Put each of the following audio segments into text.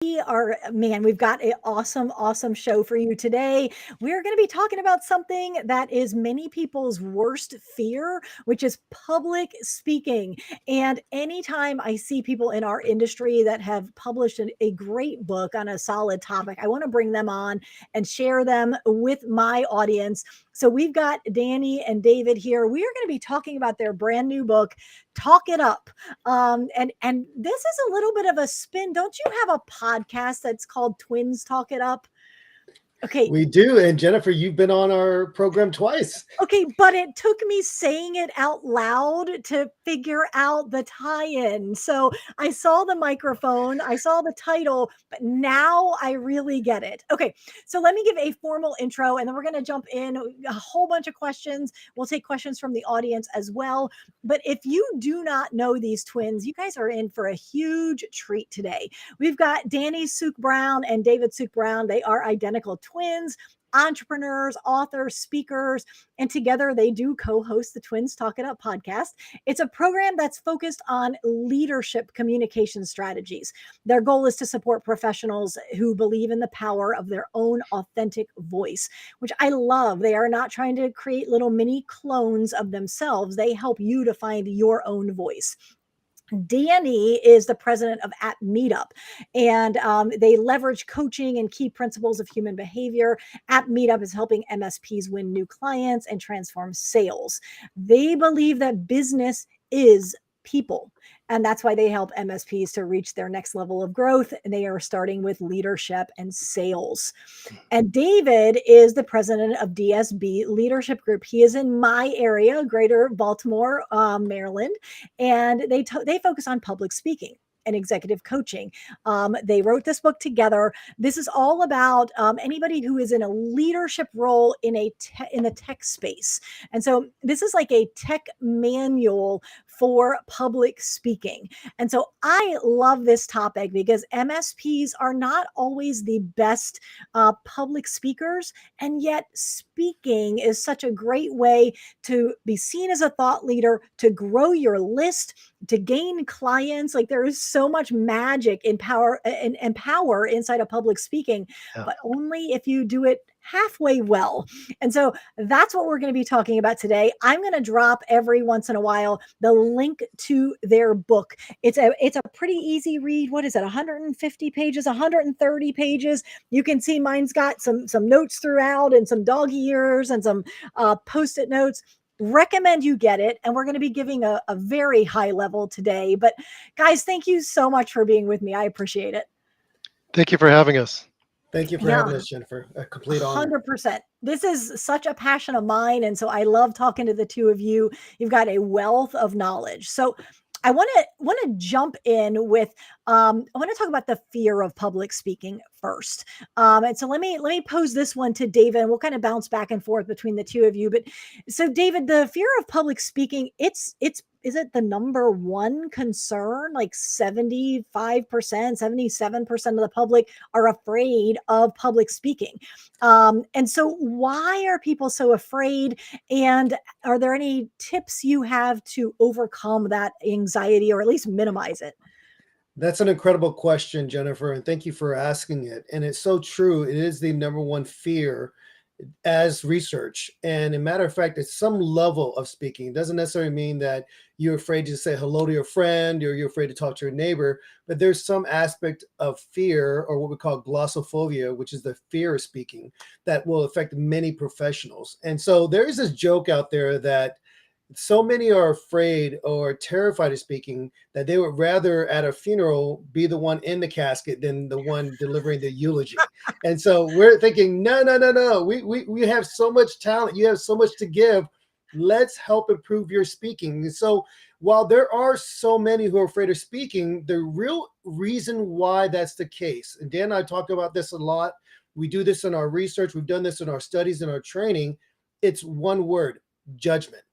We've got an awesome show for you today. We're going to be talking about something that is many people's worst fear, which is public speaking. And anytime I see people in our industry that have published a great book on a solid topic, I want to bring them on and share them with my audience. So we've got Danny and David here. We are going to be talking about their brand new book, Talk It Up. And this is a little bit of a spin. Don't you have a podcast that's called Twins Talk It Up? Okay. We do. And Jennifer, you've been on our program twice. Okay, but it took me saying it out loud to figure out the tie-in. So I saw the microphone, I saw the title, but now I really get it. Okay, so let me give a formal intro and then we're going to jump in a whole bunch of questions. We'll take questions from the audience as well. But if you do not know these twins, you guys are in for a huge treat today. We've got Danny Suk Brown and David Suk Brown. They are identical twins, entrepreneurs, authors, speakers, and together they do co-host the Twins Talk It Up podcast. It's a program that's focused on leadership communication strategies. Their goal is to support professionals who believe in the power of their own authentic voice, which I love. They are not trying to create little mini clones of themselves. They help you to find your own voice. Danny is the president of At Meetup, and they leverage coaching and key principles of human behavior. At Meetup is helping MSPs win new clients and transform sales. They believe that business is people. And that's why they help MSPs to reach their next level of growth. They are starting with leadership and sales. And David is the president of DSB Leadership Group. He is in my area, Greater Baltimore, Maryland, and they focus on public speaking and executive coaching. They wrote this book together. This is all about anybody who is in a leadership role in the tech space. And so this is like a tech manual for public speaking. And so I love this topic because MSPs are not always the best public speakers, and yet speaking is such a great way to be seen as a thought leader, to grow your list, to gain clients. Like there is so much magic in power and power inside of public speaking, but only if you do it halfway well. And so that's what we're going to be talking about today. I'm going to drop every once in a while the link to their book. It's a pretty easy read. What is it? 150 pages, 130 pages. You can see mine's got some notes throughout and some dog ears and some post-it notes. Recommend you get it. And we're going to be giving a very high level today. But guys, thank you so much for being with me. I appreciate it. Thank you for having us. Thank you for having us, Jennifer. A complete honor. 100%. This is such a passion of mine. And so I love talking to the two of you. You've got a wealth of knowledge. So I want to jump in with I want to talk about the fear of public speaking first. And so let me pose this one to David, and we'll kind of bounce back and forth between the two of you. But so David, the fear of public speaking, is it the number one concern? Like 75%, 77% of the public are afraid of public speaking. And so why are people so afraid? And are there any tips you have to overcome that anxiety or at least minimize it? That's an incredible question, Jennifer, and thank you for asking it. And it's so true. It is the number one fear as research. And a matter of fact, it's some level of speaking. It doesn't necessarily mean that you're afraid to say hello to your friend or you're afraid to talk to your neighbor, but there's some aspect of fear, or what we call glossophobia, which is the fear of speaking, that will affect many professionals. And so there's this joke out there that so many are afraid or terrified of speaking that they would rather at a funeral be the one in the casket than the one delivering the eulogy. And so we're thinking, no. We have so much talent. You have so much to give. Let's help improve your speaking. And so while there are so many who are afraid of speaking, the real reason why that's the case, and Dan and I talk about this a lot. We do this in our research. We've done this in our studies and our training. It's one word: judgment.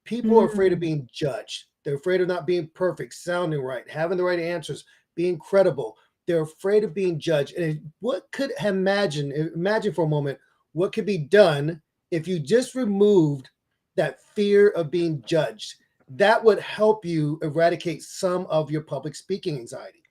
People are afraid of being judged. They're afraid of not being perfect, sounding right, having the right answers, being credible. They're afraid of being judged. And what could imagine for a moment, what could be done if you just removed that fear of being judged? That would help you eradicate some of your public speaking anxiety.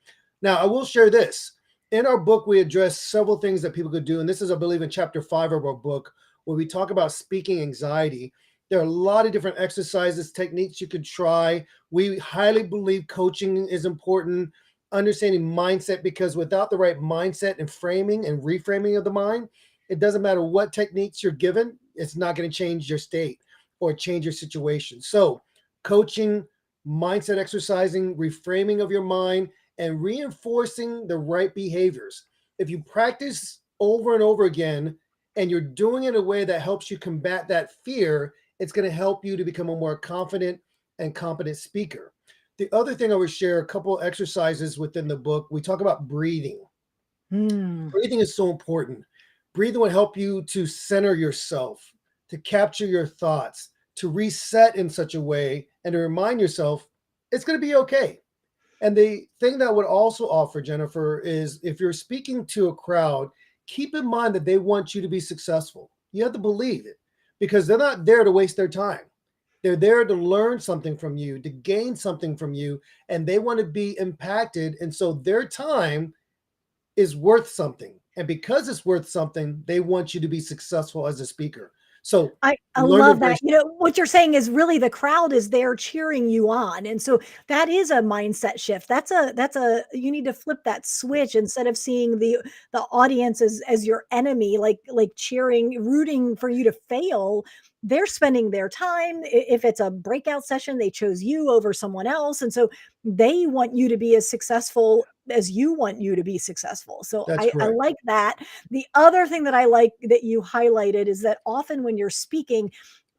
Now, I will share this. In our book, we address several things that people could do. And this is, I believe, in chapter 5 of our book, where we talk about speaking anxiety. There are a lot of different exercises, techniques you could try. We highly believe coaching is important, understanding mindset, because without the right mindset and framing and reframing of the mind, it doesn't matter what techniques you're given, it's not going to change your state or change your situation. So, coaching, mindset exercising, reframing of your mind, and reinforcing the right behaviors. If you practice over and over again and you're doing it in a way that helps you combat that fear, it's going to help you to become a more confident and competent speaker. The other thing I would share a couple exercises within the book. We talk about breathing. Hmm. Breathing is so important. Breathing will help you to center yourself, to capture your thoughts, to reset in such a way, and to remind yourself it's going to be okay. And the thing that I would also offer, Jennifer, is if you're speaking to a crowd, keep in mind that they want you to be successful. You have to believe it because they're not there to waste their time. They're there to learn something from you, to gain something from you, and they want to be impacted. And so their time is worth something. And because it's worth something, they want you to be successful as a speaker. So I learn to love that. embrace. What you're saying is really the crowd is there cheering you on. And so that is a mindset shift. That's a you need to flip that switch instead of seeing the audience as your enemy, like cheering, rooting for you to fail. They're spending their time. If it's a breakout session, they chose you over someone else. And so they want you to be as successful as you want you to be successful. So That's I correct. like that. The other thing that I like that you highlighted is that often when you're speaking,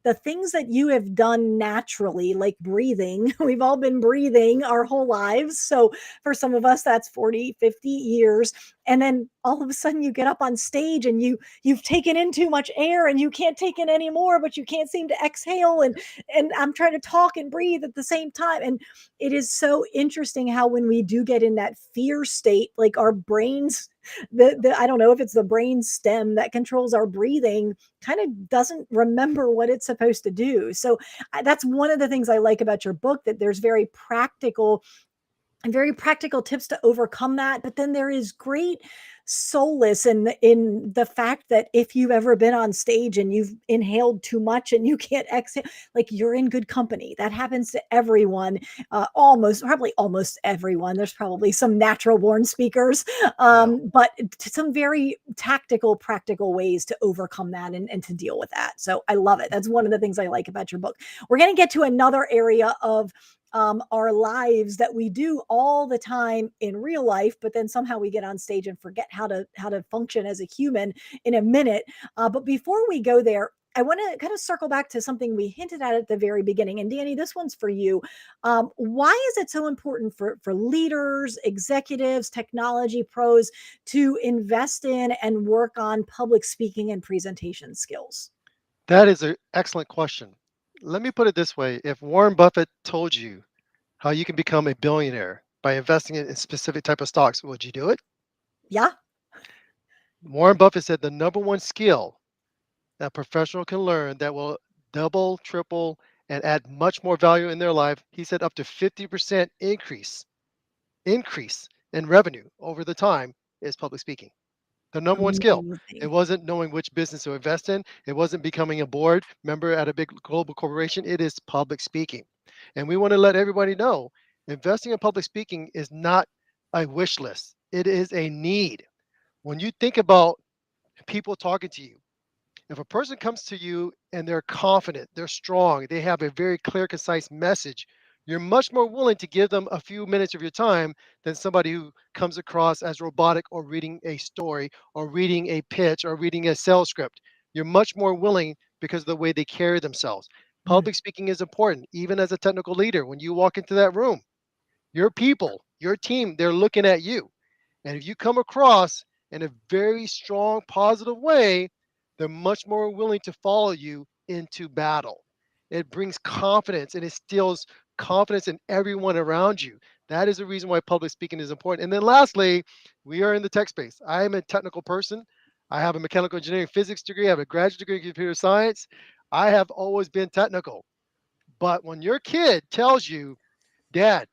the things that you have done naturally, like breathing, we've all been breathing our whole lives. So for some of us, that's 40, 50 years. And then all of a sudden you get up on stage and you've taken in too much air and you can't take in any more, but you can't seem to exhale. And I'm trying to talk and breathe at the same time. And it is so interesting how when we do get in that fear state, like our brains, the I don't know if it's the brain stem that controls our breathing, kind of doesn't remember what it's supposed to do. So that's one of the things I like about your book, that there's very practical tips to overcome that. But then there is great solace in the fact that if you've ever been on stage and you've inhaled too much and you can't exhale, like, you're in good company. That happens to everyone, almost everyone. There's probably some natural born speakers, Yeah. but some very tactical, practical ways to overcome that and to deal with that. So I love it. That's one of the things I like about your book. We're going to get to another area of our lives that we do all the time in real life, but then somehow we get on stage and forget how to function as a human in a minute. But before we go there, I want to kind of circle back to something we hinted at the very beginning. And Danny, this one's for you. Why is it so important for leaders, executives, technology pros to invest in and work on public speaking and presentation skills? That is an excellent question. Let me put it this way. If Warren Buffett told you how you can become a billionaire by investing in specific type of stocks, would you do it? Yeah. Warren Buffett said the number one skill that a professional can learn that will double, triple, and add much more value in their life, he said up to 50% increase in revenue over the time is public speaking. The number one skill. It Amazing. wasn't knowing which business to invest in. It wasn't becoming a board member at a big global corporation. It is public speaking. And we want to let everybody know investing in public speaking is not a wish list, it is a need. When you think about people talking to you, if a person comes to you and they're confident, they're strong, they have a very clear, concise message, you're much more willing to give them a few minutes of your time than somebody who comes across as robotic or reading a story or reading a pitch or reading a sales script. You're much more willing because of the way they carry themselves. Mm. Public speaking is important, even as a technical leader. When you walk into that room, your people, your team, they're looking at you. And if you come across in a very strong, positive way, they're much more willing to follow you into battle. It brings confidence and it instills confidence in everyone around you. That is the reason why public speaking is important. And then lastly, we are in the tech space. I am a technical person. I have a mechanical engineering physics degree. I have a graduate degree in computer science. I have always been technical. But when your kid tells you, Dad,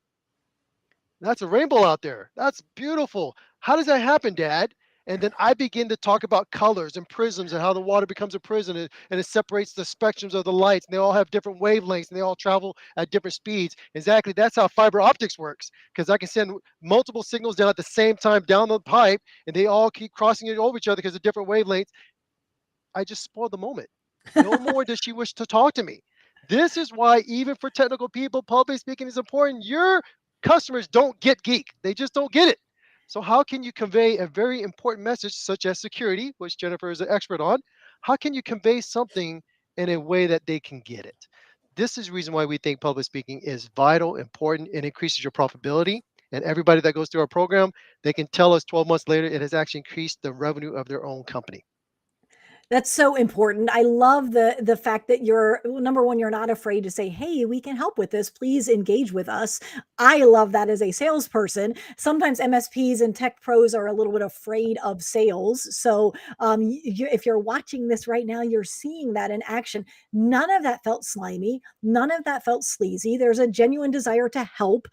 that's a rainbow out there. That's beautiful. How does that happen, Dad? And then I begin to talk about colors and prisms and how the water becomes a prism, and it separates the spectrums of the lights. And they all have different wavelengths and they all travel at different speeds. Exactly. That's how fiber optics works, because I can send multiple signals down at the same time down the pipe, and they all keep crossing it over each other because of different wavelengths. I just spoiled the moment. No more does she wish to talk to me. This is why, even for technical people, public speaking is important. Your customers don't get geek, they just don't get it. So, how can you convey a very important message, such as security, which Jennifer is an expert on? How can you convey something in a way that they can get it? This is the reason why we think public speaking is vital, important, and increases your profitability. And everybody that goes through our program, they can tell us 12 months later it has actually increased the revenue of their own company. That's so important. I love the fact that you're well, number one, you're not afraid to say, "Hey, we can help with this. Please engage with us." I love that as a salesperson. Sometimes MSPs and tech pros are a little bit afraid of sales. So, if you're watching this right now, you're seeing that in action. None of that felt slimy. None of that felt sleazy. There's a genuine desire to help.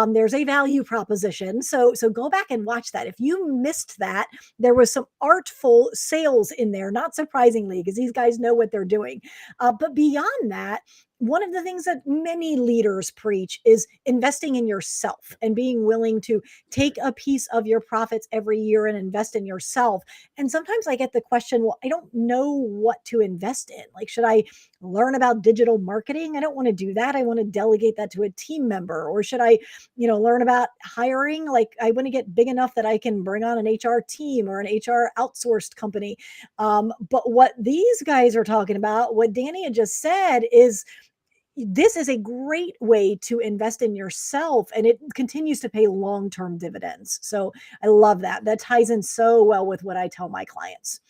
There's a value proposition. So go back and watch that. If you missed that, there was some artful sales in there, not surprisingly, because these guys know what they're doing. But beyond that, one of the things that many leaders preach is investing in yourself and being willing to take a piece of your profits every year and invest in yourself. And sometimes I get the question, well, I don't know what to invest in. Like, should I learn about digital marketing? I don't want to do that. I want to delegate that to a team member. Or should I, learn about hiring? Like, I want to get big enough that I can bring on an HR team or an HR outsourced company. But what these guys are talking about, what Danny had just said, is this is a great way to invest in yourself, and it continues to pay long-term dividends. So I love that. That ties in so well with what I tell my clients.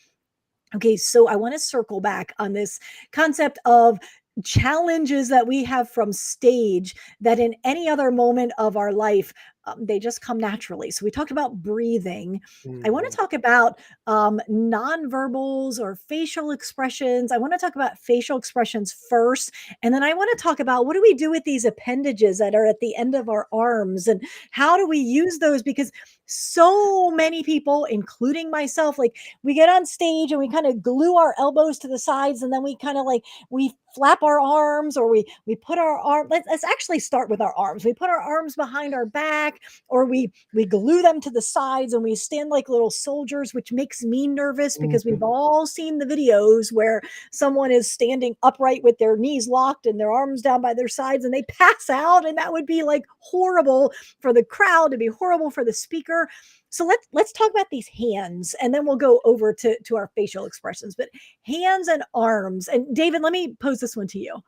Okay, so I want to circle back on this concept of challenges that we have from stage that in any other moment of our life, they just come naturally. So we talked about breathing. I want to Mhm. talk about nonverbals or facial expressions. I want to talk about facial expressions first. And then I want to talk about what do we do with these appendages that are at the end of our arms and how do we use those? Because so many people, including myself, like we get on stage and we kind of glue our elbows to the sides and then we kind of like we flap our arms or we put our arm let's actually start with our arms. We put our arms behind our back or we glue them to the sides and we stand like little soldiers, which makes me nervous because we've Mhm. all seen the videos where someone is standing upright with their knees locked and their arms down by their sides and they pass out, and that would be like horrible for the crowd, to be horrible for the speaker. So let's talk about these hands and then we'll go over to our facial expressions. But hands and arms. And David, let me pose this one to you.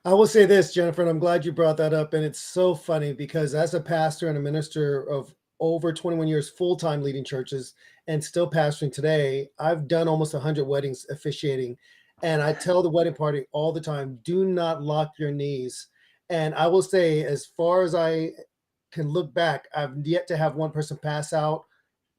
I will say this, Jennifer, and I'm glad you brought that up. And it's so funny because as a pastor and a minister of over 21 years full time leading churches and still pastoring today, I've done almost 100 weddings officiating. And I tell the wedding party all the time, do not lock your knees. And I will say, as far as I can look back, I've yet to have one person pass out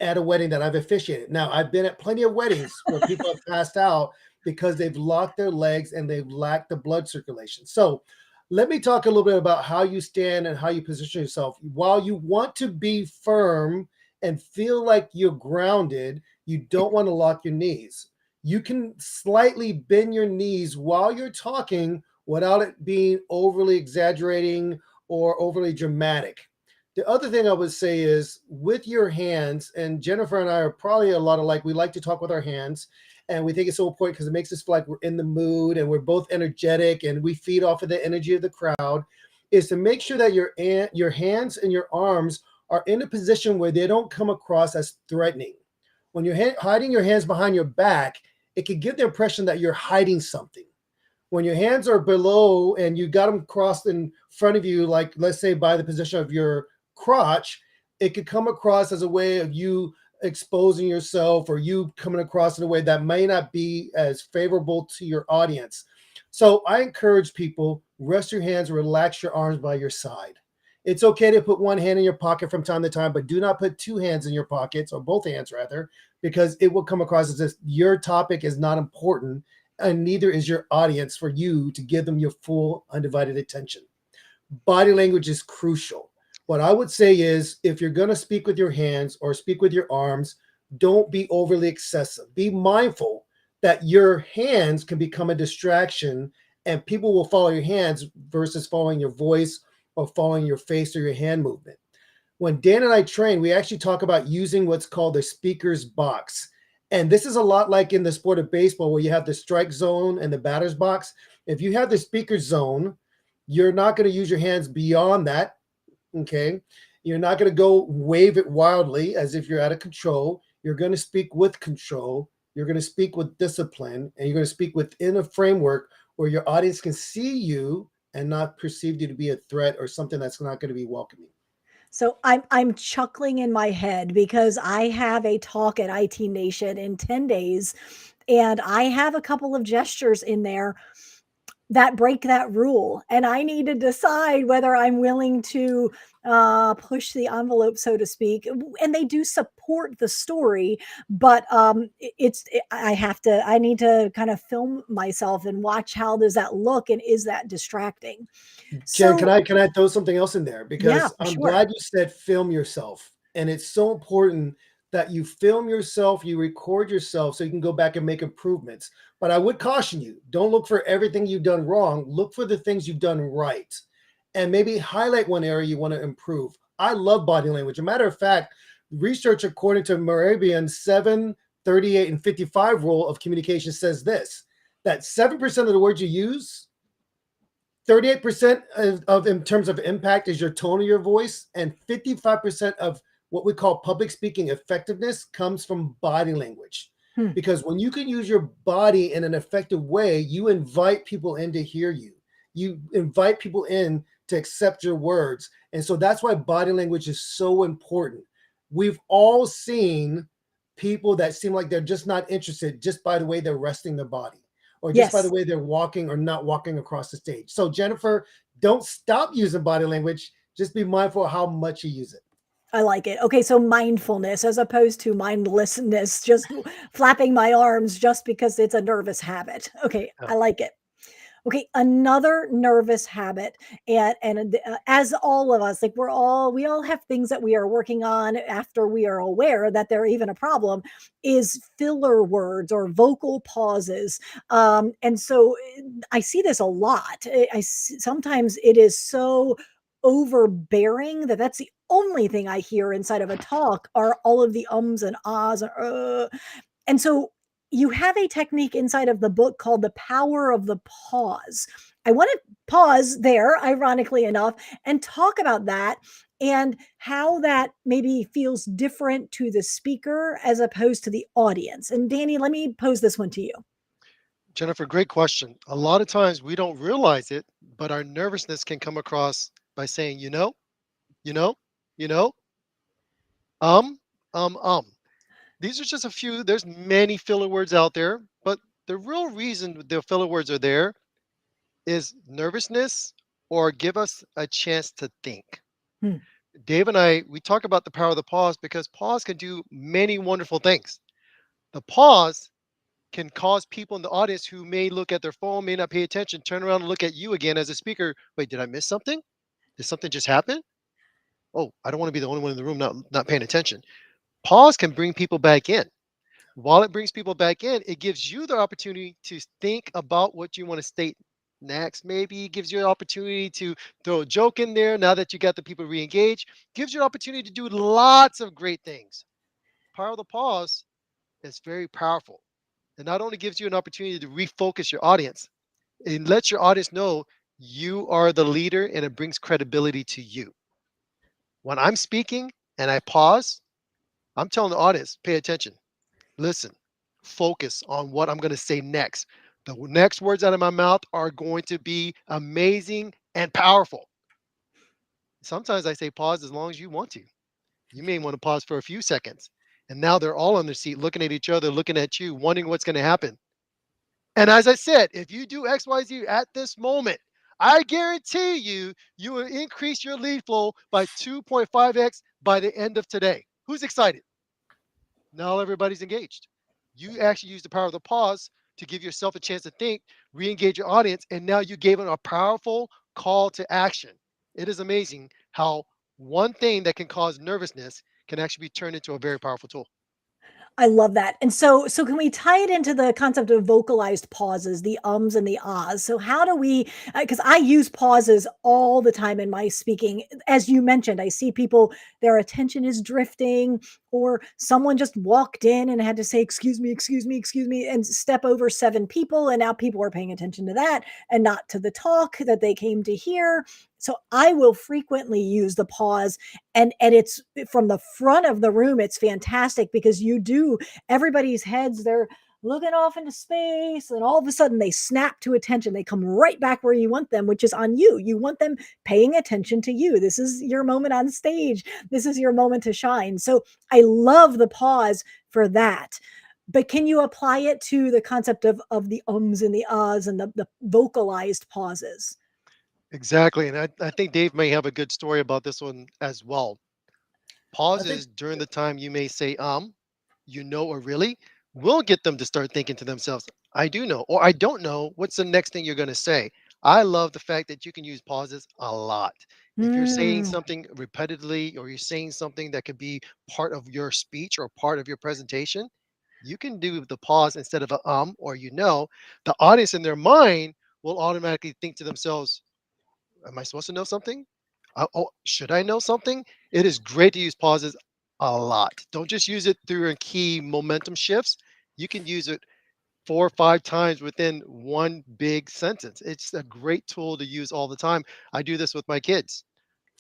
at a wedding that I've officiated. Now, I've been at plenty of weddings where people have passed out because they've locked their legs and they've lacked the blood circulation. So, let me talk a little bit about how you stand and how you position yourself. While you want to be firm and feel like you're grounded, you don't want to lock your knees. You can slightly bend your knees while you're talking without it being overly exaggerating or overly dramatic. The other thing I would say is with your hands, and Jennifer and I are probably a lot alike. We like to talk with our hands, and we think it's so important because it makes us feel like we're in the mood and we're both energetic and we feed off of the energy of the crowd. Is to make sure that your hands and your arms are in a position where they don't come across as threatening. When you're hiding your hands behind your back, it can give the impression that you're hiding something. When your hands are below and you got them crossed in front of you, like let's say by the position of your crotch, it could come across as a way of you exposing yourself or you coming across in a way that may not be as favorable to your audience. So I encourage people, rest your hands, relax your arms by your side. It's okay to put one hand in your pocket from time to time, but do not put two hands in your pockets, or both hands rather, because it will come across as if your topic is not important and neither is your audience for you to give them your full undivided attention. Body language is crucial. What I would say is if you're going to speak with your hands or speak with your arms, don't be overly excessive. Be mindful that your hands can become a distraction and people will follow your hands versus following your voice or following your face or your hand movement. When Dan and I train, we actually talk about using what's called the speaker's box. And this is a lot like in the sport of baseball where you have the strike zone and the batter's box. If you have the speaker zone, you're not going to use your hands beyond that. Okay. You're not going to go wave it wildly as if you're out of control. You're going to speak with control. You're going to speak with discipline, and you're going to speak within a framework where your audience can see you and not perceive you to be a threat or something that's not going to be welcoming. So I'm chuckling in my head because I have a talk at IT Nation in 10 days, and I have a couple of gestures in there that break that rule, and I need to decide whether I'm willing to push the envelope, so to speak. And they do support the story, but I need to kind of film myself and watch how does that look, and is that distracting? Jen, can So I throw something else in there? yeah, Because for I'm sure. glad you said film yourself. And it's so important that you film yourself, you record yourself so you can go back and make improvements. But I would caution you, don't look for everything you've done wrong. Look for the things you've done right. And maybe highlight one area you want to improve. I love body language. A matter of fact, research according to Morabian's 7, 38, and 55 rule of communication says this, that 7% of the words you use, 38% of in terms of impact is your tone of your voice, and 55% of what we call public speaking effectiveness comes from body language. Hmm. Because when you can use your body in an effective way, you invite people in to hear you. You invite people in to accept your words. And so that's why body language is so important. We've all seen people that seem like they're just not interested just by the way they're resting their body or just by the Yes, way they're walking or not walking across the stage. So, Jennifer, don't stop using body language. Just be mindful of how much you use it. I like it. Okay, so mindfulness as opposed to mindlessness, just flapping my arms just because it's a nervous habit. Okay, Yeah. I like it. Okay, another nervous habit, and as all of us, like we all have things that we are working on after we are aware that they're even a problem, is filler words or vocal pauses. And so I see this a lot. Sometimes it is so overbearing that that's the only thing I hear inside of a talk are all of the ums and ahs and so you have a technique inside of the book called the power of the pause. I want to pause there, ironically enough, and talk about that and how that maybe feels different to the speaker as opposed to the audience. And Danny, let me pose this one to you. Jennifer, great question. A lot of times we don't realize it, but our nervousness can come across by saying, you know, you know, um, um. These are just a few. There's many filler words out there, but the real reason the filler words are there is nervousness or give us a chance to think. Hmm. Dave and I, we talk about the power of the pause because pause can do many wonderful things. The pause can cause people in the audience who may look at their phone, may not pay attention, turn around and look at you again as a speaker. Wait, did I miss something? Did something just happen? Oh, I don't want to be the only one in the room not paying attention. Pause can bring people back in. While it brings people back in, it gives you the opportunity to think about what you want to state next. Maybe it gives you an opportunity to throw a joke in there now that you got the people re-engaged. Gives you an opportunity to do lots of great things. Power of the pause is very powerful. It not only gives you an opportunity to refocus your audience, it lets your audience know you are the leader and it brings credibility to you. When I'm speaking and I pause, I'm telling the audience, pay attention. Listen, focus on what I'm going to say next. The next words out of my mouth are going to be amazing and powerful. Sometimes I say pause as long as you want to. You may want to pause for a few seconds. And now they're all on their seat, looking at each other, looking at you, wondering what's going to happen. And as I said, if you do XYZ at this moment, I guarantee you, you will increase your lead flow by 2.5x by the end of today. Who's excited? Now everybody's engaged. You actually use the power of the pause to give yourself a chance to think, re-engage your audience, and now you gave them a powerful call to action. It is amazing how one thing that can cause nervousness can actually be turned into a very powerful tool. I love that. And so can we tie it into the concept of vocalized pauses, the ums and the ahs? So how do we because I use pauses all the time in my speaking. As you mentioned, I see people their attention is drifting or someone just walked in and had to say excuse me, excuse me, excuse me and step over seven people and now people are paying attention to that and not to the talk that they came to hear. So I will frequently use the pause and it's from the front of the room it's fantastic because you do everybody's heads they're looking off into space and all of a sudden they snap to attention they come right back where you want them which is on you want them paying attention to you this is your moment on stage this is your moment to shine so I love the pause for that but can you apply it to the concept of the ums and the ahs and the vocalized pauses Exactly. And I think Dave may have a good story about this one as well. I think Pauses during the time you may say, or really, will get them to start thinking to themselves, I do know, or I don't know. What's the next thing you're going to say? I love the fact that you can use pauses a lot. If you're saying mm. something repetitively, or you're saying something that could be part of your speech or part of your presentation, you can do the pause instead of a or the audience in their mind will automatically think to themselves, am I supposed to know something? Oh, should I know something? It is great to use pauses a lot. Don't just use it through your key momentum shifts. You can use it 4 or 5 times within one big sentence. It's a great tool to use all the time. I do this with my kids.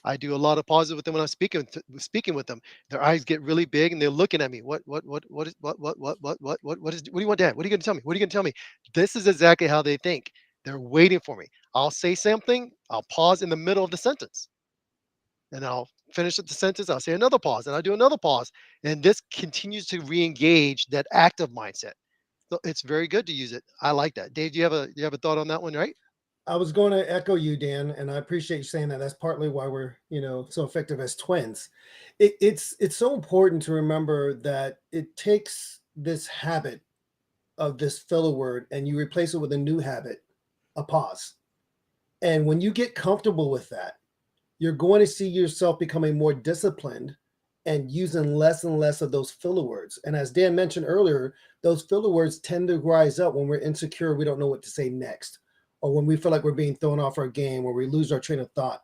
I do a lot of pauses with them when I'm speaking with them. Their eyes get really big and they're looking at me. What is what do you want, Dad? What are you gonna tell me? What are you gonna tell me? This is exactly how they think. They're waiting for me. I'll say something, I'll pause in the middle of the sentence, and I'll finish the sentence, I'll say another pause, and I'll do another pause. And this continues to re-engage that active mindset. So it's very good to use it. I like that. Dave, do you have a thought on that one, right? I was going to echo you, Dan, and I appreciate you saying that. That's partly why we're, so effective as twins. It's so important to remember that it takes this habit of this filler word and you replace it with a new habit, a pause. And when you get comfortable with that, you're going to see yourself becoming more disciplined and using less and less of those filler words. And as Dan mentioned earlier, those filler words tend to rise up when we're insecure, we don't know what to say next, or when we feel like we're being thrown off our game or we lose our train of thought.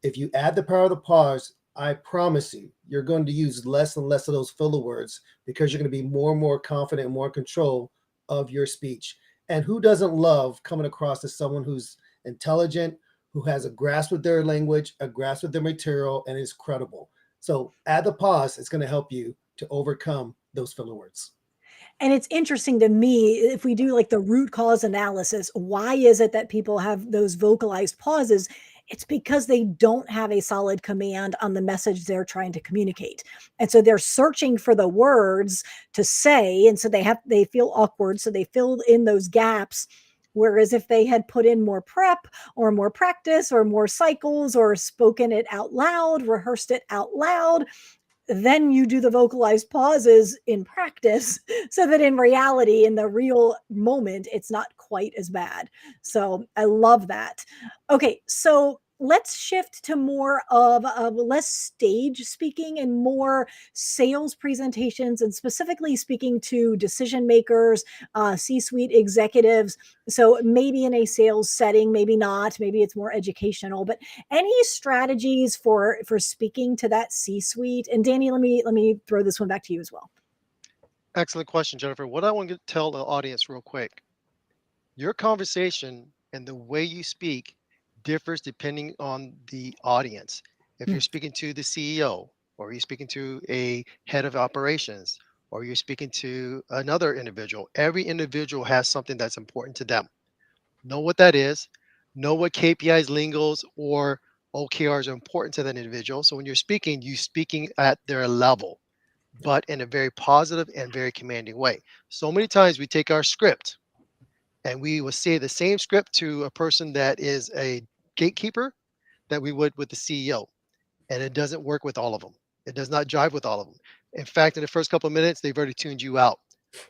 If you add the power of the pause, I promise you, you're going to use less and less of those filler words because you're going to be more and more confident and more in control of your speech. And who doesn't love coming across as someone who's intelligent, who has a grasp of their language, a grasp of their material, and is credible? So add the pause. It's going to help you to overcome those filler words. And it's interesting to me if we do like the root cause analysis, why is it that people have those vocalized pauses? It's because they don't have a solid command on the message they're trying to communicate. And so they're searching for the words to say. And so they feel awkward. So they fill in those gaps. Whereas if they had put in more prep or more practice or more cycles or spoken it out loud, rehearsed it out loud, then you do the vocalized pauses in practice so that in reality in the real moment it's not quite as bad so I love that okay so let's shift to more of less stage speaking and more sales presentations and specifically speaking to decision makers c-suite executives so maybe in a sales setting maybe not maybe it's more educational but any strategies for speaking to that C-suite? And Danny, let me throw this one back to you as well. Excellent question, Jennifer. What I want to tell the audience real quick, your conversation and the way you speak differs depending on the audience. If you're Mm. speaking to the CEO, or you're speaking to a head of operations, or you're speaking to another individual, every individual has something that's important to them. Know what that is, know what KPIs, lingos, or OKRs are important to that individual. So when you're speaking at their level, but in a very positive and very commanding way. So many times we take our script and we will say the same script to a person that is a gatekeeper that we would with the CEO, and it doesn't work with all of them. It does not jive with all of them. In fact, in the first couple of minutes, they've already tuned you out.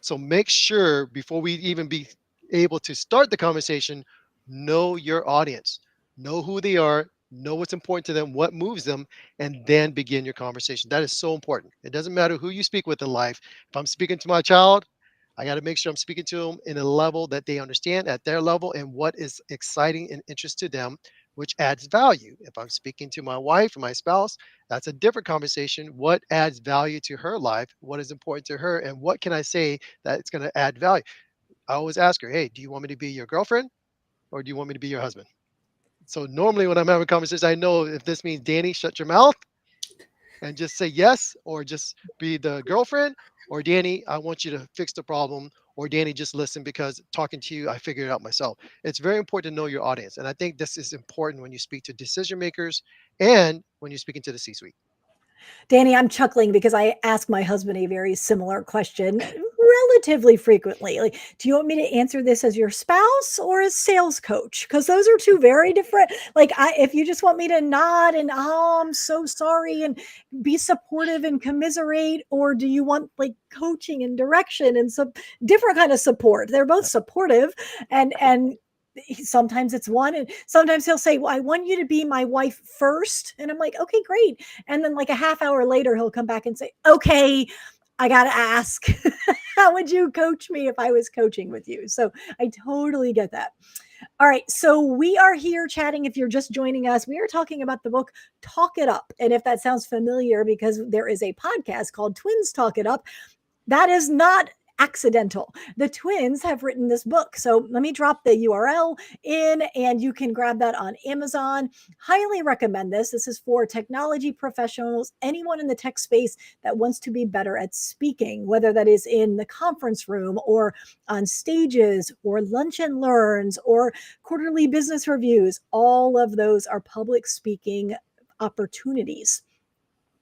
So make sure before we even be able to start the conversation, know your audience, know who they are, know what's important to them, what moves them, and then begin your conversation. That is so important. It doesn't matter who you speak with in life. If I'm speaking to my child, I got to make sure I'm speaking to them in a level that they understand at their level and what is exciting and interest to them, which adds value. If I'm speaking to my wife or my spouse, that's a different conversation. What adds value to her life? What is important to her? And what can I say that it's going to add value? I always ask her, hey, do you want me to be your girlfriend or do you want me to be your husband? So normally when I'm having conversations, I know if this means Danny, shut your mouth and just say yes, or just be the girlfriend, or Danny, I want you to fix the problem, or Danny, just listen because talking to you, I figured it out myself. It's very important to know your audience. And I think this is important when you speak to decision makers and when you're speaking to the C suite. Danny, I'm chuckling because I ask my husband a very similar question relatively frequently. Like, do you want me to answer this as your spouse or as sales coach? Because those are two very different. Like, if you just want me to nod and oh, I'm so sorry and be supportive and commiserate, or do you want like coaching and direction and some different kind of support? They're both supportive, and sometimes it's one, and sometimes he'll say, well, I want you to be my wife first, and I'm like, okay, great. And then like a half hour later he'll come back and say, okay, I gotta ask, how would you coach me if I was coaching with you? So I totally get that. All right, so we are here chatting. If you're just joining us, we are talking about the book Talk It Up. And if that sounds familiar, because there is a podcast called Twins Talk It Up, that is not accidental. The twins have written this book. So let me drop the URL in and you can grab that on Amazon. Highly recommend this. This is for technology professionals, anyone in the tech space that wants to be better at speaking, whether that is in the conference room or on stages or lunch and learns or quarterly business reviews. All of those are public speaking opportunities.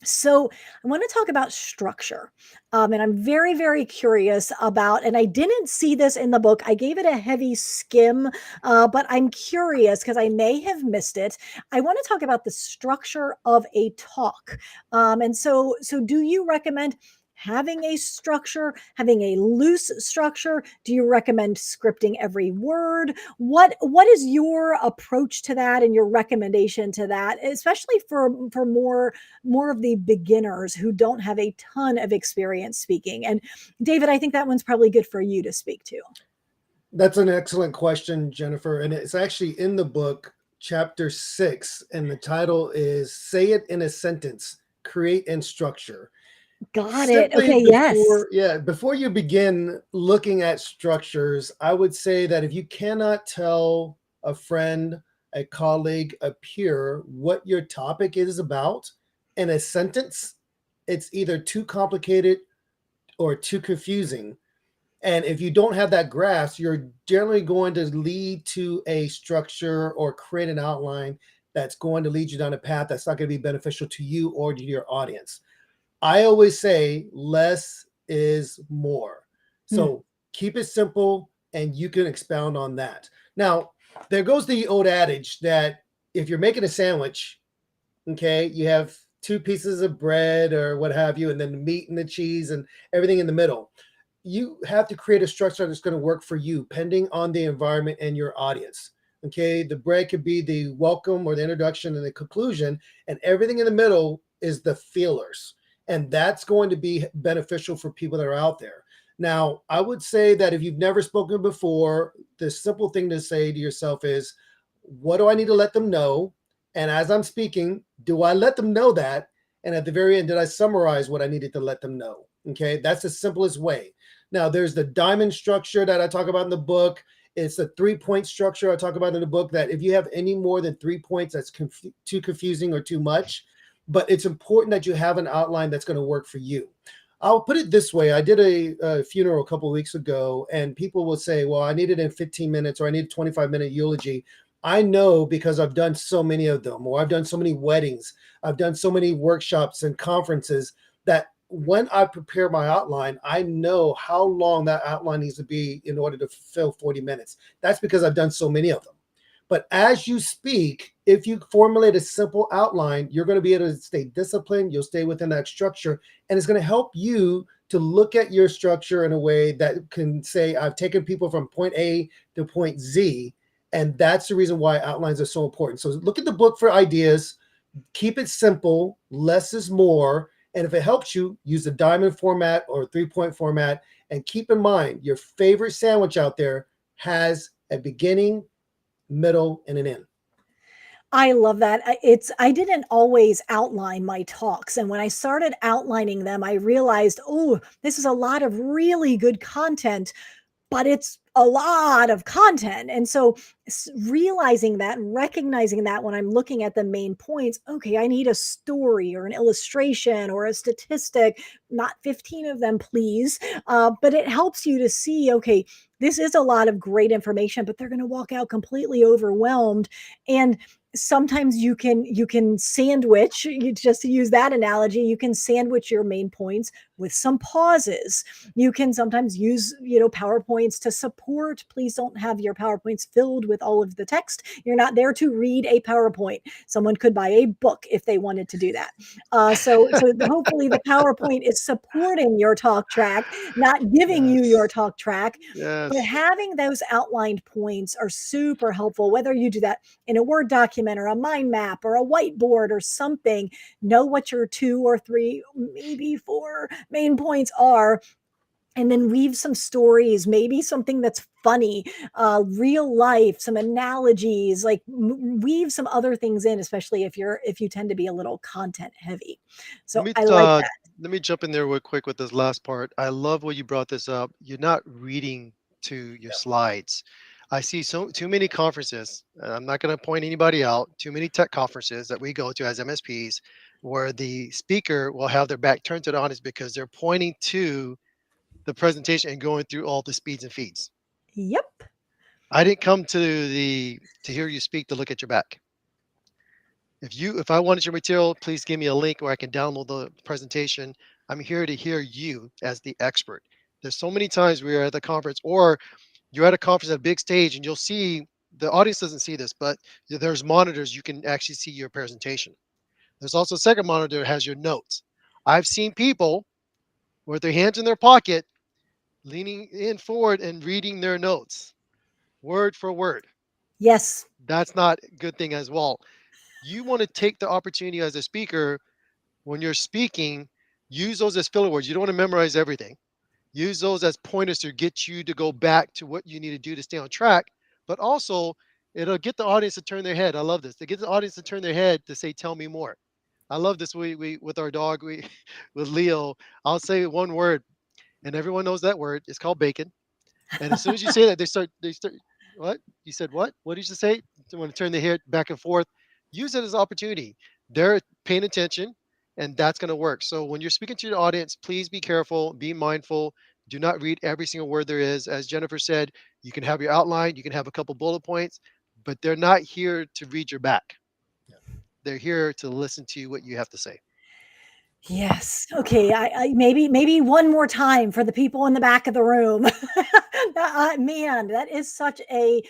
So I want to talk about structure. And I'm very, very curious about, and I didn't see this in the book. I gave it a heavy skim, but I'm curious because I may have missed it. I want to talk about the structure of a talk. So do you recommend having a structure, having a loose structure? Do you recommend scripting every word? What is your approach to that and your recommendation to that, especially for more of the beginners who don't have a ton of experience speaking? And David, I think that one's probably good for you to speak to. That's an excellent question, Jennifer. And it's actually in the book, chapter 6, and the title is Say It in a Sentence, Create and Structure. Got it. Simply Okay, yes. before you begin looking at structures, I would say that if you cannot tell a friend, a colleague, a peer what your topic is about in a sentence, it's either too complicated or too confusing. And if you don't have that grasp, you're generally going to lead to a structure or create an outline that's going to lead you down a path that's not going to be beneficial to you or to your audience. I always say less is more. Hmm. So keep it simple and you can expound on that. Now, there goes the old adage that if you're making a sandwich, okay, you have two pieces of bread or what have you, and then the meat and the cheese and everything in the middle. You have to create a structure that's going to work for you, depending on the environment and your audience. Okay, the bread could be the welcome or the introduction and the conclusion, and everything in the middle is the feelers. And that's going to be beneficial for people that are out there. Now, I would say that if you've never spoken before, the simple thing to say to yourself is, what do I need to let them know? And as I'm speaking, do I let them know that? And at the very end, did I summarize what I needed to let them know? Okay, that's the simplest way. Now, there's the diamond structure that I talk about in the book. It's a 3-point structure I talk about in the book that if you have any more than 3 points, that's too confusing or too much. But it's important that you have an outline that's going to work for you. I'll put it this way. I did a funeral a couple of weeks ago, and people will say, well, I need it in 15 minutes or I need a 25-minute eulogy. I know because I've done so many of them, or I've done so many weddings, I've done so many workshops and conferences that when I prepare my outline, I know how long that outline needs to be in order to fill 40 minutes. That's because I've done so many of them. But as you speak, if you formulate a simple outline, you're going to be able to stay disciplined. You'll stay within that structure, and it's going to help you to look at your structure in a way that can say, I've taken people from point A to point Z, And that's the reason why outlines are so important. So look at the book for ideas, keep it simple, less is more. And if it helps you, use the diamond format or 3-point format. And keep in mind, your favorite sandwich out there has a beginning, middle, and an end. I love that. I didn't always outline my talks, and when I started outlining them, I realized, oh, this is a lot of really good content, but it's a lot of content. And so realizing that and recognizing that when I'm looking at the main points, okay, I need a story or an illustration or a statistic, not 15 of them, please. But it helps you to see, okay, this is a lot of great information, but they're going to walk out completely overwhelmed. And sometimes you can sandwich, just to use that analogy, you can sandwich your main points with some pauses. You can sometimes use, PowerPoints to support. Please don't have your PowerPoints filled with all of the text. You're not there to read a PowerPoint. Someone could buy a book if they wanted to do that. So hopefully the PowerPoint is supporting your talk track, not giving you your Yes. talk track. But Yes. having those outlined points are super helpful, whether you do that in a Word document or a mind map or a whiteboard or something. Know what your 2 or 3, maybe 4 main points are, and then weave some stories, maybe something that's funny, real life, some analogies, like weave some other things in, especially if you tend to be a little content heavy. Let So me I like that. let me jump in there real quick with this last part. I love what you brought this up. You're not reading to your slides. I see so too many conferences, and I'm not going to point anybody out, too many tech conferences that we go to as MSPs where the speaker will have their back turned to the audience because they're pointing to the presentation and going through all the speeds and feeds. Yep. I didn't come to hear you speak to look at your back. If I wanted your material, please give me a link where I can download the presentation. I'm here to hear you as the expert. There's so many times we're at the conference or you're at a conference at a big stage and you'll see the audience doesn't see this, but there's monitors you can actually see your presentation. There's also a second monitor that has your notes. I've seen people with their hands in their pocket leaning in forward and reading their notes word for word. Yes. That's not a good thing as well. You want to take the opportunity as a speaker when you're speaking, use those as filler words. You don't want to memorize everything. Use those as pointers to get you to go back to what you need to do to stay on track. But also, it'll get the audience to turn their head. I love this. To get the audience to turn their head to say, "Tell me more." I love this. We with our dog, we with Leo. I'll say one word, and everyone knows that word. It's called bacon. And as soon as you say that, they start. What you said? What? What did you say? They want to turn their head back and forth. Use it as an opportunity. They're paying attention, and that's going to work. So when you're speaking to your audience, please be careful, be mindful. Do not read every single word there is. As Jennifer said, you can have your outline, you can have a couple bullet points, but they're not here to read your back. They're here to listen to what you have to say. Yes. Okay. I maybe one more time for the people in the back of the room. Man, that is such a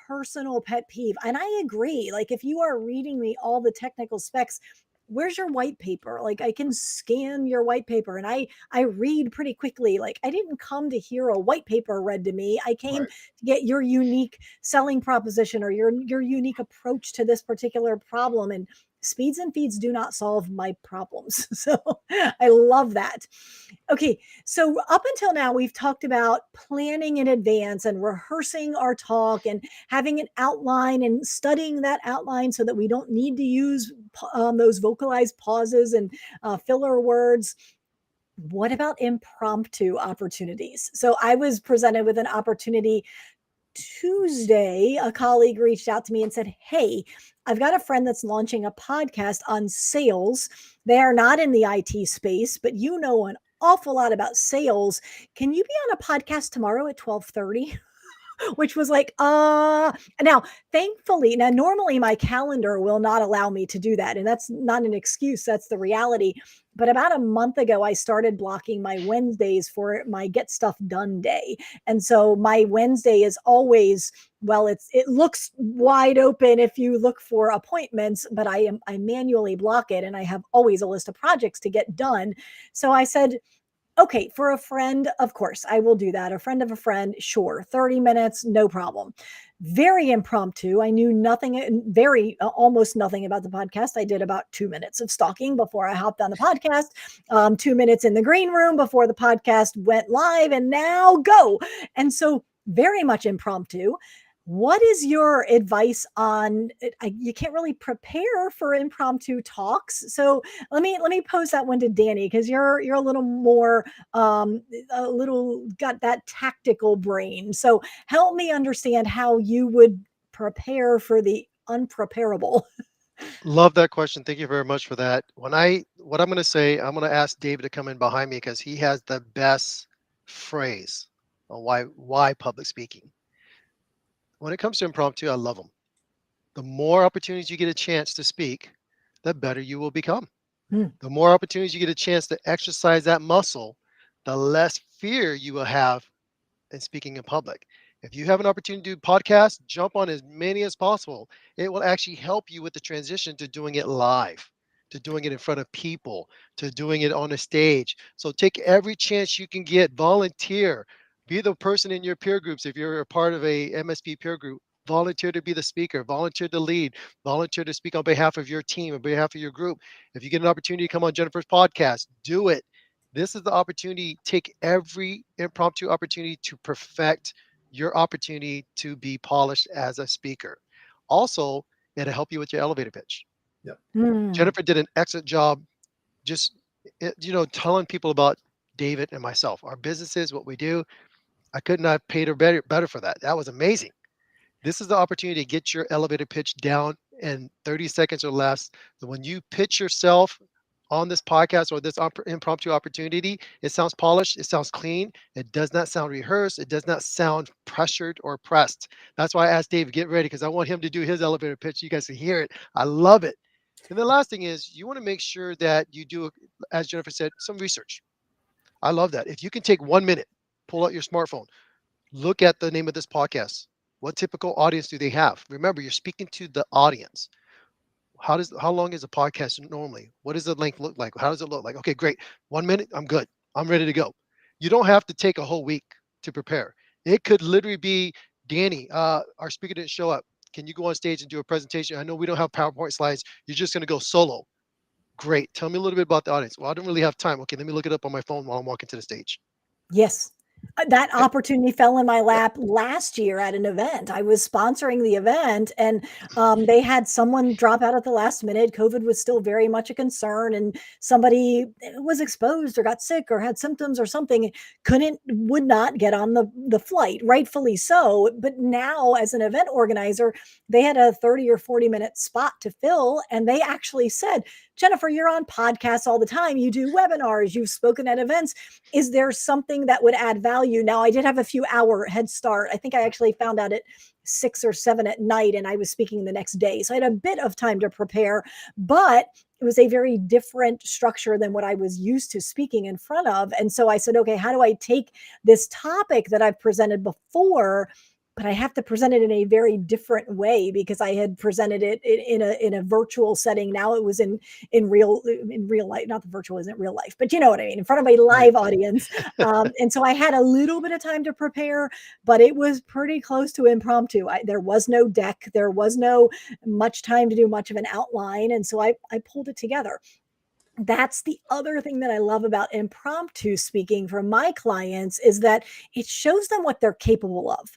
personal pet peeve, and I agree. Like, if you are reading me all the technical specs, where's your white paper? Like, I can scan your white paper, and I read pretty quickly. Like, I didn't come to hear a white paper read to me. I came Right. to get your unique selling proposition or your unique approach to this particular problem. And speeds and feeds do not solve my problems. So I love that. Okay, so up until now, we've talked about planning in advance and rehearsing our talk and having an outline and studying that outline so that we don't need to use those vocalized pauses and filler words. What about impromptu opportunities? So I was presented with an opportunity Tuesday. A colleague reached out to me and said, "Hey, I've got a friend that's launching a podcast on sales. They are not in the IT space, but you know an awful lot about sales. Can you be on a podcast tomorrow at 12:30?" Which was like, now thankfully, now normally my calendar will not allow me to do that. And that's not an excuse, that's the reality. But about a month ago, I started blocking my Wednesdays for my get stuff done day. And so my Wednesday is always, well, it looks wide open if you look for appointments, but I manually block it and I have always a list of projects to get done. So I said, Okay, for a friend, of course, I will do that. A friend of a friend, sure. 30 minutes, no problem. Very impromptu. I knew nothing, almost nothing about the podcast. I did about 2 minutes of stalking before I hopped on the podcast, 2 minutes in the green room before the podcast went live, and now go. And so, very much impromptu. What is your advice on you can't really prepare for impromptu talks. So let me pose that one to Danny, because you're a little more a little got that tactical brain. So help me understand how you would prepare for the unpreparable. Love that question. Thank you very much for that. What I'm going to say, I'm going to ask David to come in behind me because he has the best phrase on why public speaking. When it comes to impromptu, I love them. The more opportunities you get a chance to speak, the better you will become. Hmm. The more opportunities you get a chance to exercise that muscle, the less fear you will have and speaking in public. If you have an opportunity to do podcasts, jump on as many as possible. It will actually help you with the transition to doing it live, to doing it in front of people, to doing it on a stage. So take every chance you can get, volunteer, be the person in your peer groups. If you're a part of a MSP peer group, volunteer to be the speaker, volunteer to lead, volunteer to speak on behalf of your team, on behalf of your group. If you get an opportunity to come on Jennifer's podcast, do it. This is the opportunity. Take every impromptu opportunity to perfect your opportunity to be polished as a speaker. Also, it'll help you with your elevator pitch. Yep. Hmm. Jennifer did an excellent job just telling people about David and myself, our businesses, what we do. I could not have paid her better for that. That was amazing. This is the opportunity to get your elevator pitch down in 30 seconds or less. So when you pitch yourself on this podcast or this impromptu opportunity, it sounds polished, it sounds clean, it does not sound rehearsed, it does not sound pressured or pressed. That's why I asked David, get ready, because I want him to do his elevator pitch. You guys can hear it. I love it. And the last thing is you want to make sure that you do, as Jennifer said, some research. I love that. If you can take 1 minute, pull out your smartphone, look at the name of this podcast. What typical audience do they have? Remember, you're speaking to the audience. How long is a podcast normally? What does the length look like? How does it look like? Okay, great. 1 minute, I'm good. I'm ready to go. You don't have to take a whole week to prepare. It could literally be, Danny, our speaker didn't show up. Can you go on stage and do a presentation? I know we don't have PowerPoint slides. You're just going to go solo. Great. Tell me a little bit about the audience. Well, I don't really have time. Okay, let me look it up on my phone while I'm walking to the stage. Yes. That Eh, opportunity fell in my eh, lap last year at an event. I was sponsoring the event, and they had someone drop out at the last minute. COVID was still very much a concern, and somebody was exposed or got sick or had symptoms or something, would not get on the flight, rightfully so. But now, as an event organizer, they had a 30 or 40-minute spot to fill, and they actually said, Jennifer, you're on podcasts all the time. You do webinars, you've spoken at events. Is there something that would add value? Now, I did have a few hour head start. I think I actually found out at 6 or 7 at night, and I was speaking the next day. So I had a bit of time to prepare, but it was a very different structure than what I was used to speaking in front of. And so I said, okay, how do I take this topic that I've presented before, but I have to present it in a very different way because I had presented it in a virtual setting. Now it was in real life. Not the virtual isn't real life, but you know what I mean, in front of a Right. live audience. And so I had a little bit of time to prepare, but it was pretty close to impromptu. There was no deck, there was no much time to do much of an outline, and so I pulled it together. That's the other thing that I love about impromptu speaking for my clients, is that it shows them what they're capable of.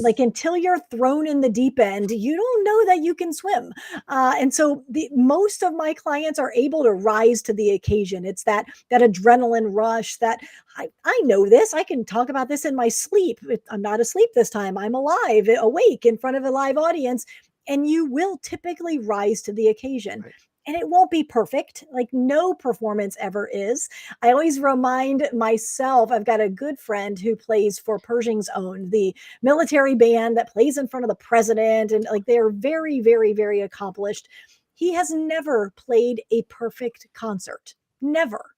Like Yes. until you're thrown in the deep end, you don't know that you can swim. And so the most of my clients are able to rise to the occasion. It's that adrenaline rush that I know this. I can talk about this in my sleep. I'm not asleep this time. I'm alive, awake in front of a live audience. And you will typically rise to the occasion, Right. and it won't be perfect. Like no performance ever is. I always remind myself, I've got a good friend who plays for Pershing's Own, the military band that plays in front of the president. And like they're very, very, very accomplished. He has never played a perfect concert. Never,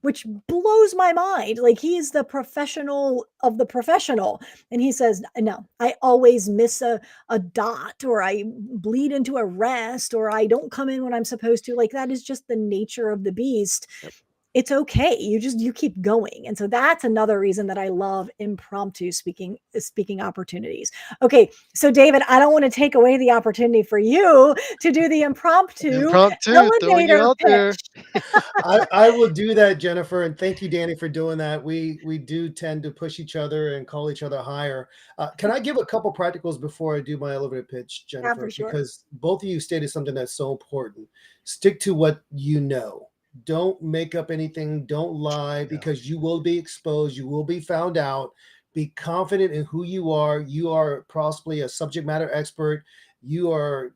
which blows my mind. Like he's the professional of the professional. And he says, no, I always miss a dot, or I bleed into a rest, or I don't come in when I'm supposed to. Like that is just the nature of the beast. Yep. it's okay. You keep going. And so that's another reason that I love impromptu speaking opportunities. Okay, so David, I don't want to take away the opportunity for you to do the impromptu Impromptu, throwing you elevator out there. pitch. I will do that, Jennifer, and thank you, Danny, for doing that. We do tend to push each other and call each other higher. Can I give a couple practicals before I do my elevator pitch, Yeah, for Jennifer? sure. Because both of you stated something that's so important. Stick to what you know. Don't make up anything. Don't lie Yeah. because you will be exposed. You will be found out. Be confident in who you are. You are possibly a subject matter expert. You are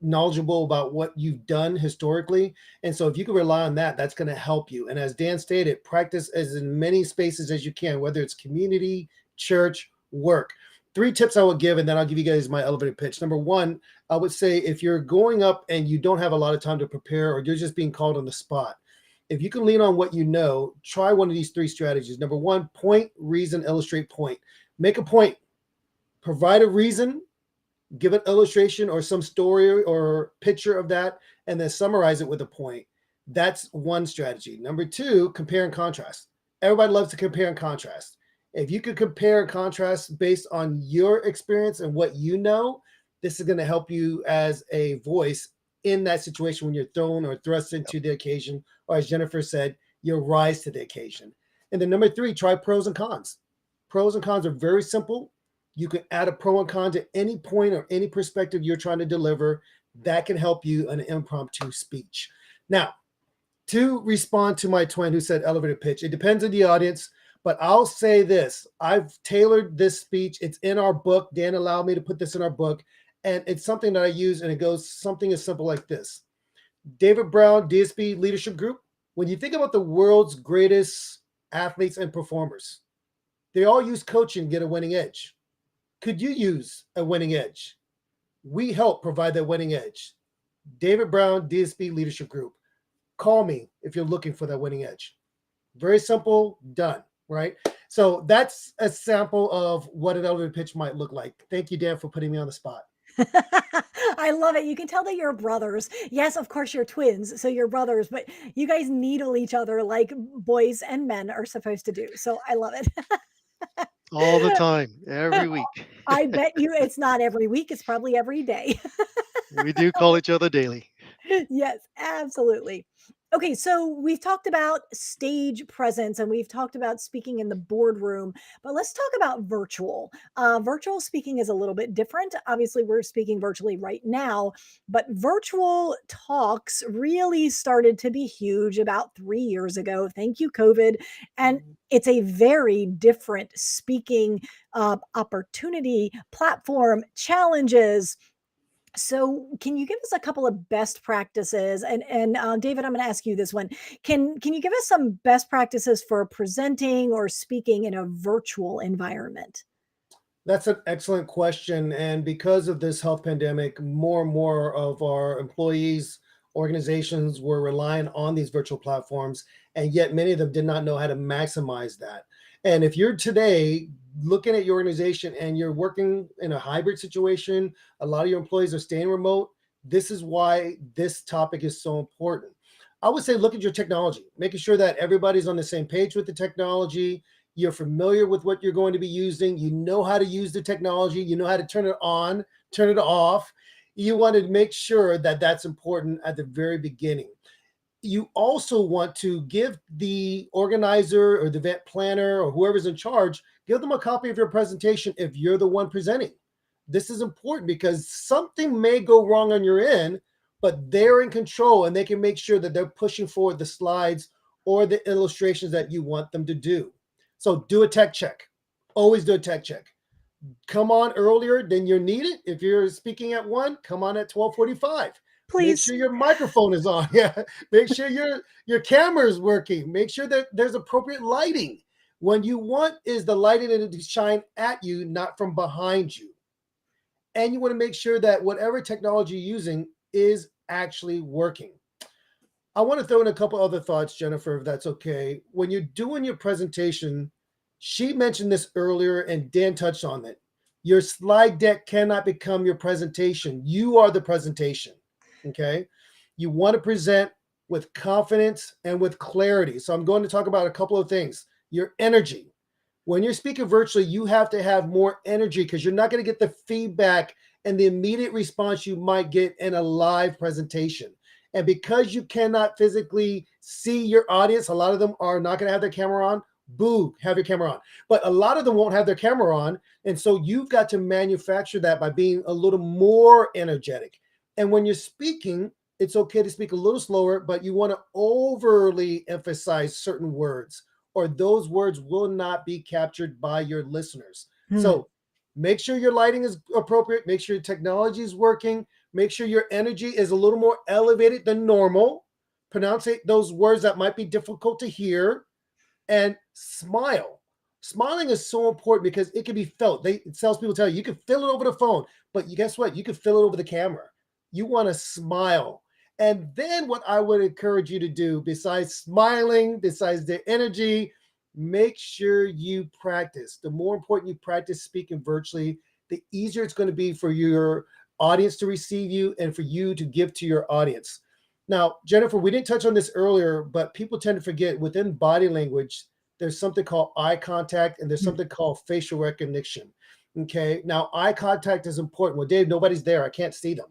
knowledgeable about what you've done historically. And so if you can rely on that, that's going to help you. And as Dan stated, practice as in many spaces as you can, whether it's community, church, work. Three tips I will give, and then I'll give you guys my elevator pitch. Number one, I would say if you're going up and you don't have a lot of time to prepare or you're just being called on the spot, if you can lean on what you know, try one of these three strategies. Number one, point, reason, illustrate, point. Make a point, provide a reason, give an illustration or some story or picture of that, and then summarize it with a point. That's one strategy. Number two, compare and contrast. Everybody loves to compare and contrast. If you could compare and contrast based on your experience and what you know, this is going to help you as a voice in that situation when you're thrown or thrust Yep. into the occasion, or as Jennifer said, you'll rise to the occasion. And then number three, try pros and cons. Pros and cons are very simple. You can add a pro and con to any point or any perspective you're trying to deliver. That can help you in an impromptu speech. Now, to respond to my twin who said elevator pitch, it depends on the audience, but I'll say this. I've tailored this speech. It's in our book. Dan allowed me to put this in our book, and it's something that I use, and it goes something as simple like this. David Brown, DSP Leadership Group. When you think about the world's greatest athletes and performers, they all use coaching to get a winning edge. Could you use a winning edge? We help provide that winning edge. David Brown, DSP Leadership Group. Call me if you're looking for that winning edge. Very simple, done, right? So that's a sample of what an elevator pitch might look like. Thank you, Dan, for putting me on the spot. I love it. You can tell that you're brothers. Yes, of course you're twins, so you're brothers, but you guys needle each other like boys and men are supposed to do. So I love it. All the time, every week. I bet you it's not every week, it's probably every day. We do call each other daily. Yes, absolutely. Okay, so we've talked about stage presence and we've talked about speaking in the boardroom, but let's talk about virtual. Virtual speaking is a little bit different. Obviously, we're speaking virtually right now, but virtual talks really started to be huge about 3 years ago. Thank you, COVID. And it's a very different speaking opportunity, platform, challenges. So, can you give us a couple of best practices? And David, I'm going to ask you this one. Can you give us some best practices for presenting or speaking in a virtual environment? That's an excellent question. And because of this health pandemic, more and more of our employees, organizations were relying on these virtual platforms, and yet many of them did not know how to maximize that. And if you're today looking at your organization and you're working in a hybrid situation, a lot of your employees are staying remote. This is why this topic is so important. I would say look at your technology, making sure that everybody's on the same page with the technology. You're familiar with what you're going to be using. You know how to use the technology. You know how to turn it on, turn it off. You want to make sure that that's important at the very beginning. You also want to give the organizer or the event planner or whoever's in charge, give them a copy of your presentation if you're the one presenting. This is important because something may go wrong on your end, but they're in control and they can make sure that they're pushing forward the slides or the illustrations that you want them to do. So do a tech check. Always do a tech check. Come on earlier than you're needed. If you're speaking at 1, come on at 12:45. Make Please. sure your microphone is on. Yeah. Make sure your camera is working. Make sure that there's appropriate lighting. What you want is the lighting to shine at you, not from behind you. And you want to make sure that whatever technology you're using is actually working. I want to throw in a couple other thoughts, Jennifer, if that's okay. When you're doing your presentation, she mentioned this earlier and Dan touched on it. Your slide deck cannot become your presentation. You are the presentation. Okay. You want to present with confidence, and with clarity. So I'm going to talk about a couple of things. Your energy. When you're speaking virtually, you have to have more energy because you're not going to get the feedback and the immediate response you might get in a live presentation. And because you cannot physically see your audience, a lot of them are not going to have their camera on. Boo, have your camera on. But a lot of them won't have their camera on. And so you've got to manufacture that by being a little more energetic. And when you're speaking, it's okay to speak a little slower, but you want to overly emphasize certain words, or those words will not be captured by your listeners. Hmm. So make sure your lighting is appropriate, make sure your technology is working, make sure your energy is a little more elevated than normal. Pronounce those words that might be difficult to hear, and smile. Smiling is so important because it can be felt. Salespeople tell you can feel it over the phone, but guess what? You can feel it over the camera. You want to smile. And then what I would encourage you to do, besides smiling, besides the energy, make sure you practice. The more important you practice speaking virtually, the easier it's going to be for your audience to receive you and for you to give to your audience. Now, Jennifer, we didn't touch on this earlier, but people tend to forget within body language, there's something called eye contact and there's something called facial recognition. Okay. Now, eye contact is important. Well, Dave, nobody's there. I can't see them.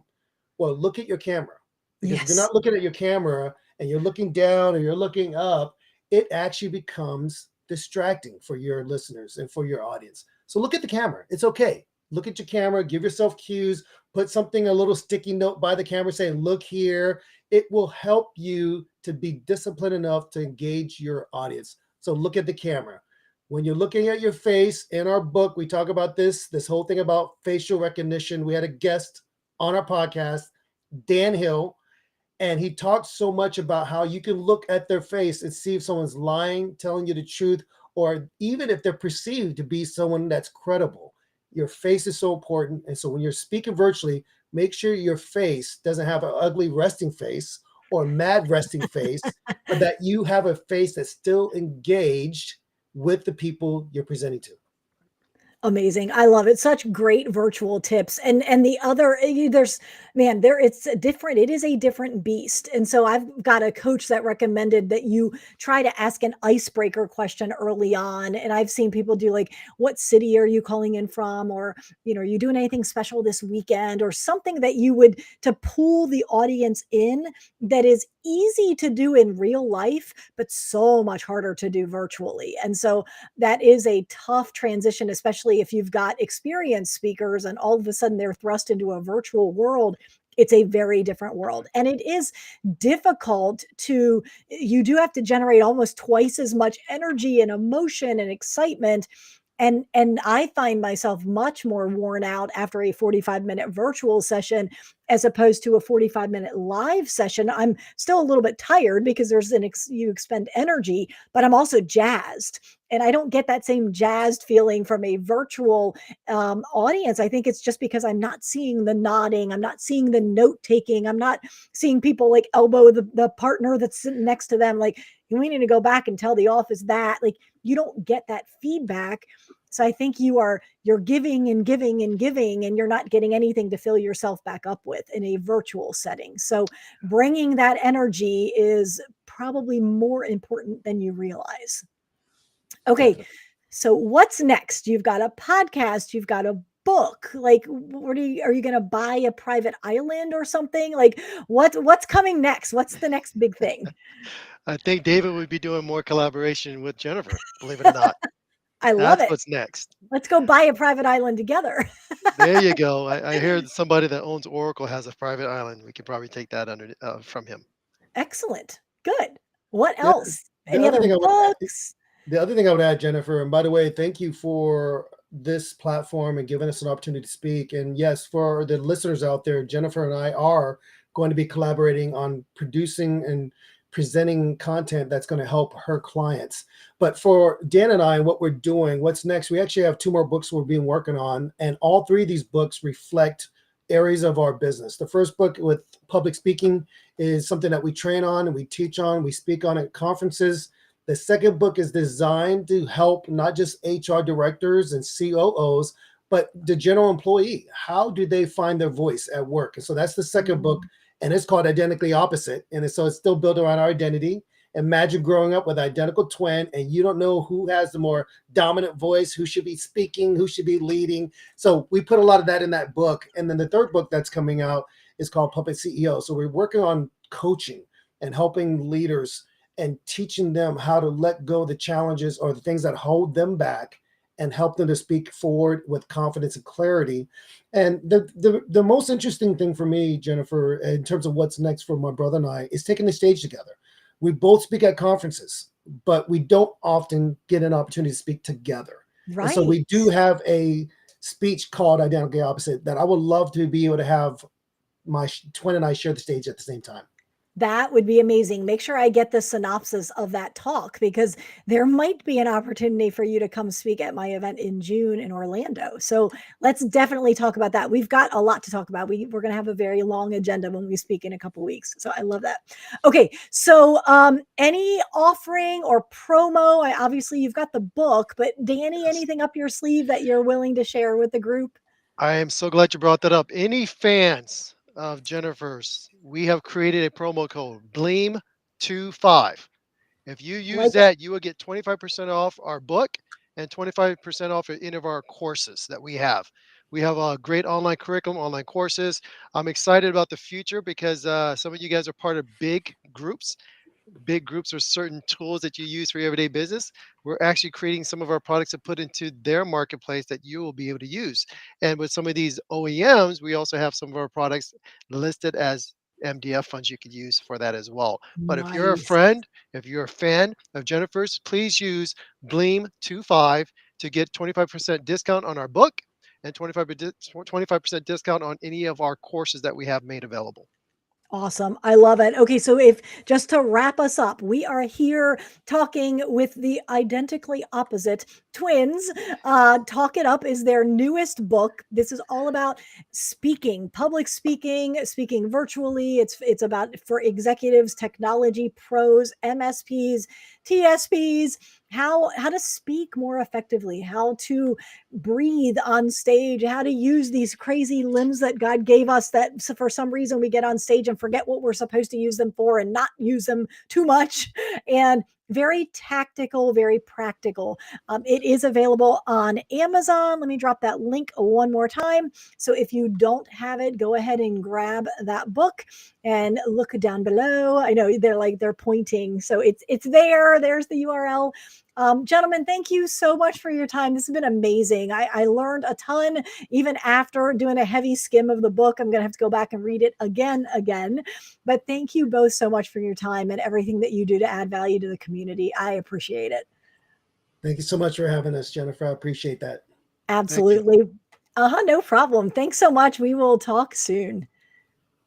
Well, look at your camera, because if you're Yes. not looking at your camera and you're looking down or you're looking up, it actually becomes distracting for your listeners and for your audience. So look at the camera. It's okay. Look at your camera, give yourself cues, put something, a little sticky note by the camera saying, look here. It will help you to be disciplined enough to engage your audience. So look at the camera. When you're looking at your face, in our book, we talk about this whole thing about facial recognition. We had a guest on our podcast, Dan Hill, and he talks so much about how you can look at their face and see if someone's lying, telling you the truth, or even if they're perceived to be someone that's credible. Your face is so important. And so when you're speaking virtually, make sure your face doesn't have an ugly resting face or mad resting face, but that you have a face that's still engaged with the people you're presenting to. Amazing. I love it. Such great virtual tips. And the other there's man, there it's a different it is a different beast. And so I've got a coach that recommended that you try to ask an icebreaker question early on. And I've seen people do like, what city are you calling in from? Or, are you doing anything special this weekend? Or something that you would to pull the audience in, that is easy to do in real life, but so much harder to do virtually. And so that is a tough transition, especially if you've got experienced speakers and all of a sudden they're thrust into a virtual world. It's a very different world. And it is difficult you do have to generate almost twice as much energy and emotion and excitement. And I find myself much more worn out after a 45-minute virtual session as opposed to a 45-minute live session. I'm still a little bit tired because you expend energy, but I'm also jazzed. And I don't get that same jazzed feeling from a virtual audience. I think it's just because I'm not seeing the nodding, I'm not seeing the note taking, I'm not seeing people like elbow the partner that's sitting next to them, like, we need to go back and tell the office that. Like, you don't get that feedback. So I think you're giving and giving and giving, and you're not getting anything to fill yourself back up with in a virtual setting. So bringing that energy is probably more important than you realize. Okay. Definitely. So what's next? You've got a podcast, you've got a book. Like, what are you going to buy a private island or something? Like, what's coming next? What's the next big thing? I think David would be doing more collaboration with Jennifer, believe it or not. I love That's it. what's next. Let's go buy a private island together. There you go. I hear that somebody that owns Oracle has a private island. We could probably take that under from him. Excellent. Good. What The, else? the Any other other thing I would add, books? the other thing I would add, Jennifer, and by the way, thank you for this platform and giving us an opportunity to speak. And yes, for the listeners out there, Jennifer and I are going to be collaborating on producing and presenting content that's going to help her clients. But for Dan and I, what we're doing, what's next, we actually have two more books we're being working on. And all three of these books reflect areas of our business. The first book with public speaking is something that we train on and we teach on, we speak on at conferences. The second book is designed to help not just HR directors and COOs, but the general employee. How do they find their voice at work? And so that's the second book. and it's called Identically Opposite. And so it's still built around our identity. Imagine growing up with an identical twin and you don't know who has the more dominant voice, who should be speaking, who should be leading. So we put a lot of that in that book. And then the third book that's coming out is called Puppet CEO. So we're working on coaching and helping leaders and teaching them how to let go of the challenges or the things that hold them back and help them to speak forward with confidence and clarity. And the most interesting thing for me, Jennifer, in terms of what's next for my brother and I, is taking the stage together. We both speak at conferences, but we don't often get an opportunity to speak together. And so Right. we do have a speech called Identically Opposite that I would love to be able to have my twin and I share the stage at the same time. That would be amazing. Make sure I get the synopsis of that talk because there might be an opportunity for you to come speak at my event in June in Orlando. So let's definitely talk about that. We've got a lot to talk about. We're going to have a very long agenda when we speak in a couple weeks. So I love that. Okay. So any offering or promo? Obviously you've got the book, but Danny, Yes. anything up your sleeve that you're willing to share with the group? I am so glad you brought that up. Any fans of Jennifer's, we have created a promo code BLEAM25. If you use Like it. that, you will get 25% off our book and 25% off any of our courses that we have. We have a great online curriculum, online courses. I'm excited about the future because some of you guys are part of big groups or certain tools that you use for your everyday business. We're actually creating some of our products to put into their marketplace that you will be able to use. And with some of these OEMs, we also have some of our products listed as MDF funds you could use for that as well. But if you're a Nice. friend, if you're a fan of Jennifer's, please use Bleem25 to get 25% discount on our book and 25% discount on any of our courses that we have made available. Awesome. I love it. Okay, so if just to wrap us up, we are here talking with the identically opposite twins. Talk It Up is their newest book. This is all about speaking, public speaking, speaking virtually. It's about for executives, technology pros, MSPs, TSPs, how to speak more effectively, how to breathe on stage, how to use these crazy limbs that God gave us that for some reason we get on stage and forget what we're supposed to use them for and not use them too much. And very tactical, very practical. It is available on Amazon. Let me drop that link one more time. So if you don't have it, go ahead and grab that book and look down below. I know they're pointing, so it's there. There's the URL. Gentlemen, thank you so much for your time. This has been amazing. I learned a ton even after doing a heavy skim of the book. I'm going to have to go back and read it again. But thank you both so much for your time and everything that you do to add value to the community. I appreciate it. Thank you so much for having us, Jennifer. I appreciate that. Thank you. Absolutely. No problem. Thanks so much. We will talk soon.